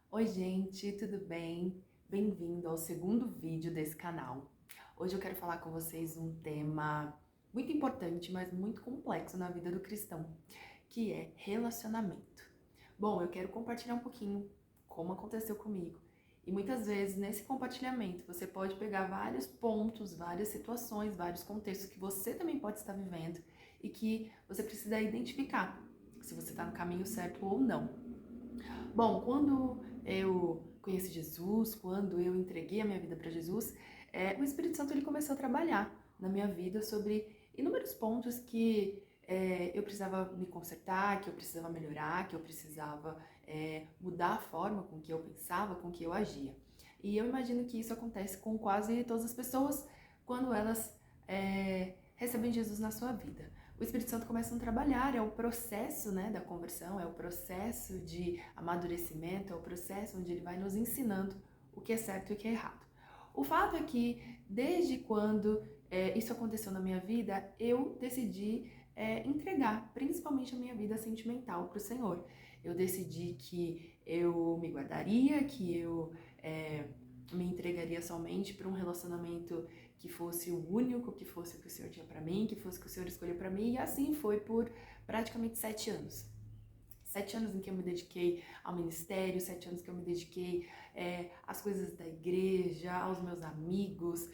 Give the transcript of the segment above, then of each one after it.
Oi gente, tudo bem? Bem-vindo ao segundo vídeo desse canal. Hoje eu quero falar com vocês um tema muito importante, mas muito complexo na vida do cristão, que é relacionamento. Bom, eu quero compartilhar um pouquinho como aconteceu comigo. E muitas vezes nesse compartilhamento você pode pegar vários pontos, várias situações, vários contextos que você também pode estar vivendo e que você precisa identificar se você está no caminho certo ou não. Bom, quando eu conheci Jesus, quando eu entreguei a minha vida para Jesus, o Espírito Santo ele começou a trabalhar na minha vida sobre inúmeros pontos que eu precisava me consertar, que eu precisava melhorar, que eu precisava mudar a forma com que eu pensava, com que eu agia. E eu imagino que isso acontece com quase todas as pessoas quando elas recebem Jesus na sua vida. O Espírito Santo começa a trabalhar, é o processo, né, da conversão, é o processo de amadurecimento, é o processo onde ele vai nos ensinando o que é certo e o que é errado. O fato é que, desde quando isso aconteceu na minha vida, eu decidi entregar, principalmente a minha vida sentimental, para o Senhor. Eu decidi que eu me guardaria, que eu me entregaria somente para um relacionamento que fosse o único, que fosse o que o Senhor tinha para mim, que fosse o que o Senhor escolheu para mim, e assim foi por praticamente 7 anos. 7 anos em que eu me dediquei ao ministério, 7 anos que eu me dediquei às coisas da igreja, aos meus amigos.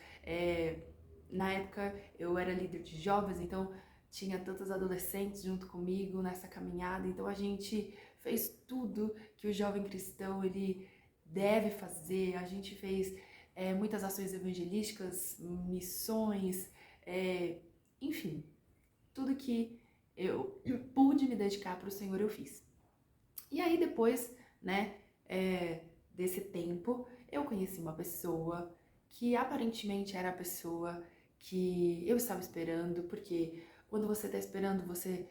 Na época eu era líder de jovens, então tinha tantos adolescentes junto comigo nessa caminhada, então a gente fez tudo que o jovem cristão ele deve fazer. A gente fez muitas ações evangelísticas, missões, enfim, tudo que eu pude me dedicar para o Senhor eu fiz. E aí depois, né, desse tempo, eu conheci uma pessoa que aparentemente era a pessoa que eu estava esperando, porque quando você está esperando, você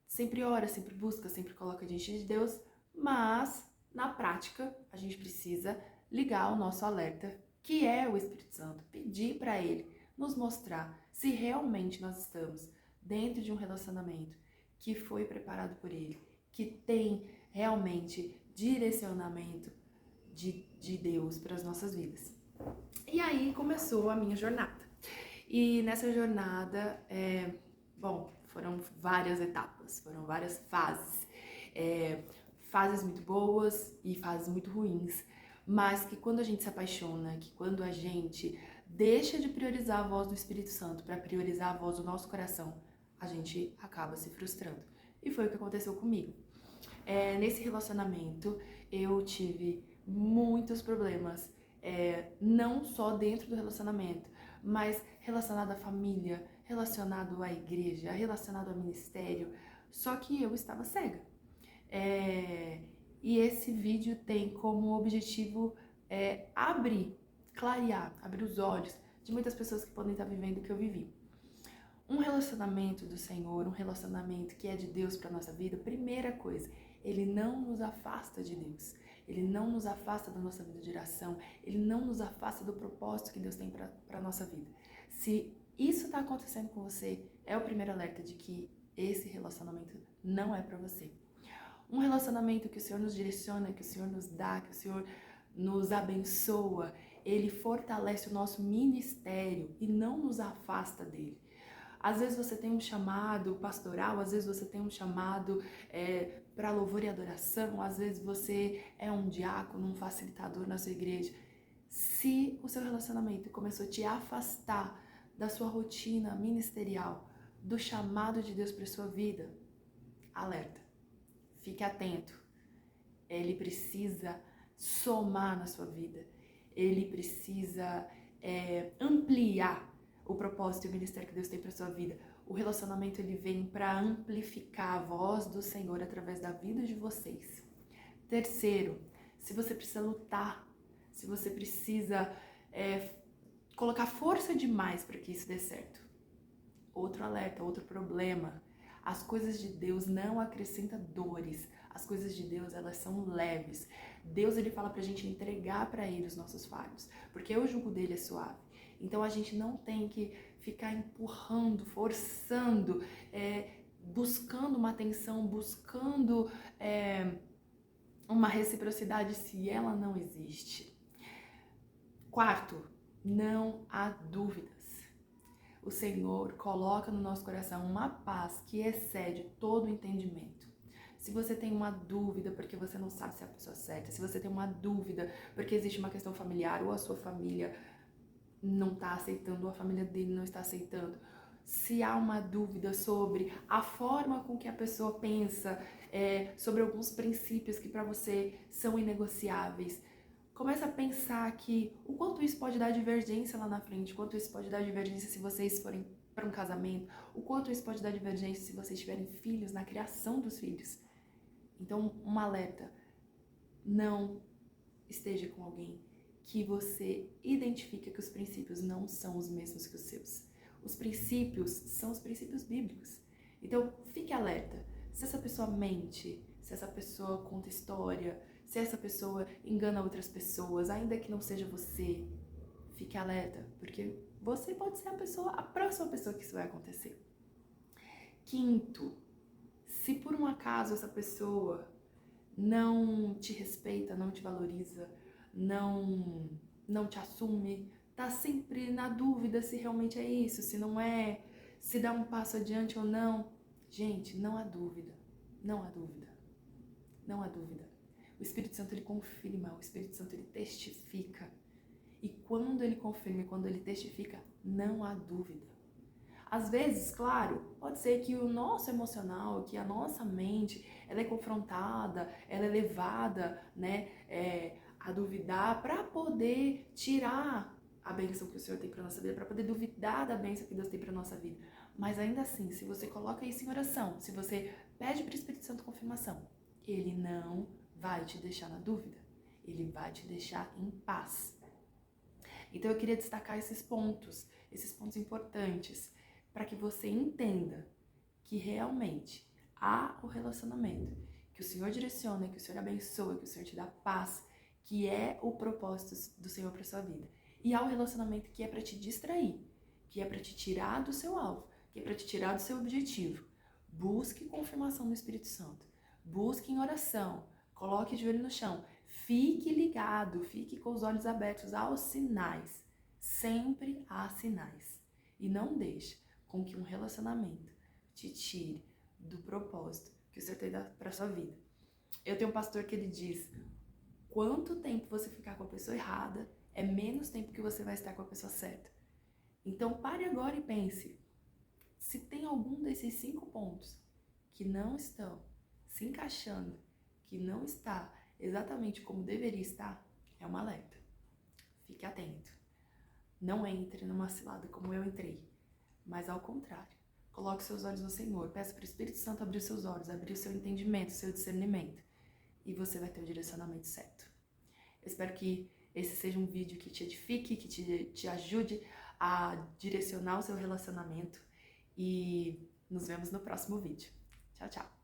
sempre ora, sempre busca, sempre coloca diante de Deus, mas na prática a gente precisa ligar o nosso alerta, que é o Espírito Santo, pedir para ele nos mostrar se realmente nós estamos dentro de um relacionamento que foi preparado por ele, que tem realmente direcionamento de Deus para as nossas vidas. E aí começou a minha jornada. E nessa jornada, bom, foram várias etapas, foram várias fases. Fases muito boas e fases muito ruins, mas que quando a gente se apaixona, que quando a gente deixa de priorizar a voz do Espírito Santo para priorizar a voz do nosso coração, a gente acaba se frustrando. E foi o que aconteceu comigo. Nesse relacionamento, eu tive muitos problemas, não só dentro do relacionamento, mas relacionado à família, relacionado à igreja, relacionado ao ministério, só que eu estava cega. E esse vídeo tem como objetivo abrir os olhos de muitas pessoas que podem estar vivendo o que eu vivi. Um relacionamento do Senhor, um relacionamento que é de Deus para nossa vida, primeira coisa, ele não nos afasta de Deus. Ele não nos afasta da nossa vida de oração. Ele não nos afasta do propósito que Deus tem para a nossa vida. Se isso está acontecendo com você, é o primeiro alerta de que esse relacionamento não é para você. Um relacionamento que o Senhor nos direciona, que o Senhor nos dá, que o Senhor nos abençoa, ele fortalece o nosso ministério e não nos afasta dele. Às vezes você tem um chamado pastoral, às vezes você tem um chamado para louvor e adoração, às vezes você é um diácono, um facilitador na sua igreja. Se o seu relacionamento começou a te afastar da sua rotina ministerial, do chamado de Deus para sua vida, alerta, fique atento. Ele precisa somar na sua vida, ele precisa ampliar o propósito e o ministério que Deus tem para sua vida. O relacionamento ele vem para amplificar a voz do Senhor através da vida de vocês. Terceiro, se você precisa lutar, se você precisa colocar força demais para que isso dê certo. Outro alerta, outro problema. As coisas de Deus não acrescentam dores. As coisas de Deus, elas são leves. Deus, ele fala pra gente entregar para ele os nossos fardos, porque o jugo dele é suave. Então a gente não tem que ficar empurrando, forçando, buscando uma atenção, buscando uma reciprocidade se ela não existe. Quarto, não há dúvidas. O Senhor coloca no nosso coração uma paz que excede todo o entendimento. Se você tem uma dúvida porque você não sabe se é a pessoa certa, se você tem uma dúvida porque existe uma questão familiar ou a sua família não está aceitando ou a família dele não está aceitando, se há uma dúvida sobre a forma com que a pessoa pensa, sobre alguns princípios que para você são inegociáveis, começa a pensar que o quanto isso pode dar divergência lá na frente, o quanto isso pode dar divergência se vocês forem para um casamento, o quanto isso pode dar divergência se vocês tiverem filhos, na criação dos filhos. Então, um alerta, não esteja com alguém que você identifica que os princípios não são os mesmos que os seus. Os princípios são os princípios bíblicos. Então, fique alerta. Se essa pessoa mente, se essa pessoa conta história, se essa pessoa engana outras pessoas, ainda que não seja você, fique alerta, porque você pode ser a próxima pessoa que isso vai acontecer. Quinto, se por um acaso essa pessoa não te respeita, não te valoriza, não te assume, tá sempre na dúvida se realmente é isso, se não é, se dá um passo adiante ou não. Gente, não há dúvida, não há dúvida, não há dúvida. O Espírito Santo, ele confirma, o Espírito Santo, ele testifica. E quando ele confirma e quando ele testifica, não há dúvida. Às vezes, claro, pode ser que o nosso emocional, que a nossa mente, ela é confrontada, ela é levada, né, a duvidar para poder tirar a bênção que o Senhor tem para nossa vida, para poder duvidar da bênção que Deus tem para nossa vida. Mas ainda assim, se você coloca isso em oração, se você pede para o Espírito Santo confirmação, ele não vai te deixar na dúvida, ele vai te deixar em paz. Então eu queria destacar esses pontos importantes, para que você entenda que realmente há o relacionamento, que o Senhor direciona, que o Senhor abençoa, que o Senhor te dá paz, que é o propósito do Senhor para sua vida. E há o relacionamento que é para te distrair, que é para te tirar do seu alvo, que é para te tirar do seu objetivo. Busque confirmação do Espírito Santo, busque em oração, coloque de olho no chão, fique ligado, fique com os olhos abertos aos sinais. Sempre há sinais. E não deixe com que um relacionamento te tire do propósito que o Senhor tem para sua vida. Eu tenho um pastor que ele diz: quanto tempo você ficar com a pessoa errada é menos tempo que você vai estar com a pessoa certa. Então pare agora e pense, se tem algum desses 5 pontos que não estão se encaixando, que não está exatamente como deveria estar, é um alerta. Fique atento. Não entre numa cilada como eu entrei, mas ao contrário. Coloque seus olhos no Senhor, peça para o Espírito Santo abrir seus olhos, abrir o seu entendimento, o seu discernimento, e você vai ter o direcionamento certo. Eu espero que esse seja um vídeo que te edifique, que te ajude a direcionar o seu relacionamento, e nos vemos no próximo vídeo. Tchau, tchau!